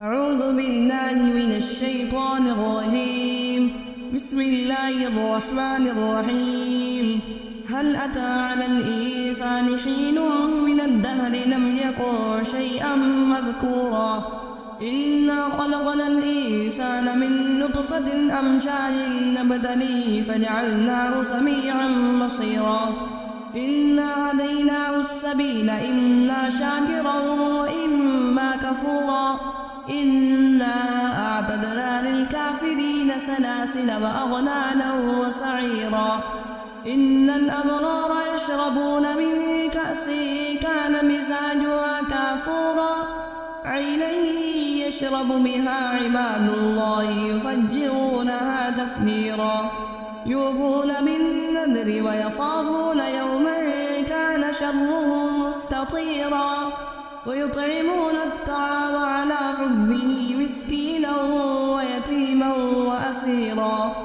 أعوذ بالله من الشيطان الرجيم. بسم الله الرحمن الرحيم. هل أتى على الإنسان حين من الدهر لم يكن شيئا مذكورا إنا خلقنا الإنسان من نطفة أمشاج نبتليه فجعلناه سميعا بصيرا إنا هديناه السبيل إما شاكرا وإما كفورا إنا أعتدنا للكافرين سلاسل وأغلالا وسعيرا إن الأبرار يشربون من كأس كان مزاجها كافورا عينا يشرب بها عباد الله يفجرونها تفجيرا يوفون بالنذر ويخافون يوما كان شره مستطيرا ويطعمون الطعام على حبه مسكينا ويتيما وأسيرا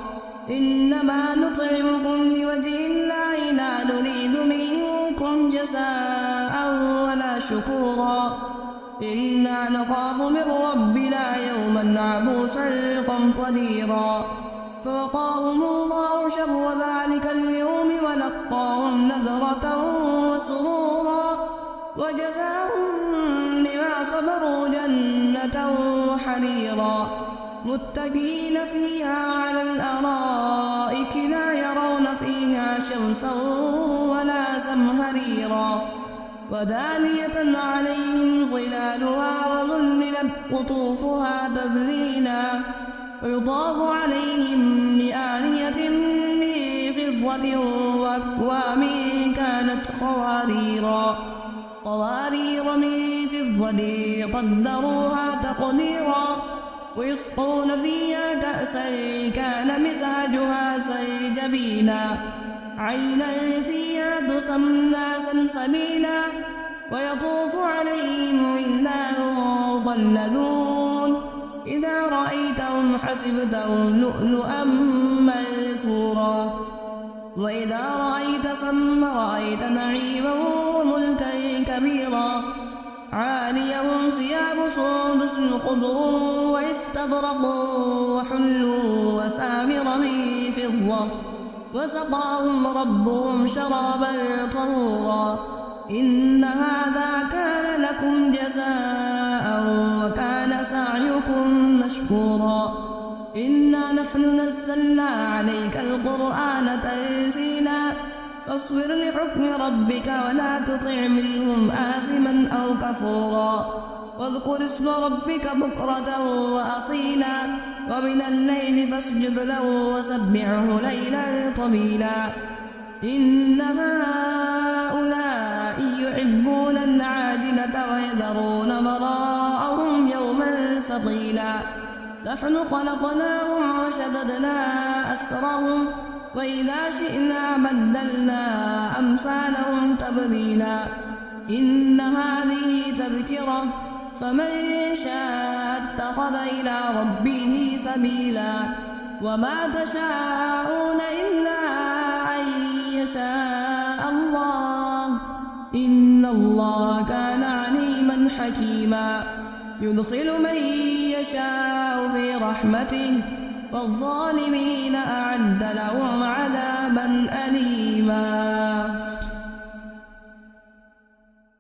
إنما نطعمكم لوجه الله لا نريد منكم جزاء ولا شكورا إنا نخاف من ربنا يوما عبوسا قمطريرا فوقاهم الله شر ذلك اليوم ولقاهم نذرة وسرورا وجزاهم بما صبروا جنة وحريرا متكئين فيها على الأرائك لا يرون فيها شمسا ولا زمهريرا ودانية عليهم ظلالها وظللت قطوفها تذليلا ويضاف عليهم بآنية من فضة وأكواب كانت قوارير من فضة قدروها تقديرا ويسقون فيها كأسا كان مزاجها زنجبيلا عينا فيها تسمى سلسبيلا ويطوف عليهم ولدان مخلدون إذا رأيتهم حسبتهم لؤلؤا منثورا وإذا رأيت ثم رأيت نعيما وملكا كبيرا عاليهم ثياب سندس خضر واستبرق وحلوا وسامر من فضة وسقاهم ربهم شرابا طهورا إن هذا كان لكم جزاء وكان سعيكم مشكورا إنا نحن نزلنا عليك القرآن تنزيلا فاصبر لحكم ربك ولا تطع منهم آثما أو كفورا واذكر اسم ربك بكرة وأصيلا ومن الليل فاسجد له وسبحه ليلا طويلا إن هؤلاء يحبون العاجلة ويذرون وراءهم يوما ثقيلا نحن خلقناهم وشددنا أسرهم وإذا شئنا بدلنا أمثالهم تبديلا إن هذه تذكرة فمن شاء اتخذ إلى ربه سبيلا وما تشاءون إلا أن يشاء الله إن الله كان عليما حكيما يدخل من يشاء في رحمته والظالمين أعد لهم عذابا أليما.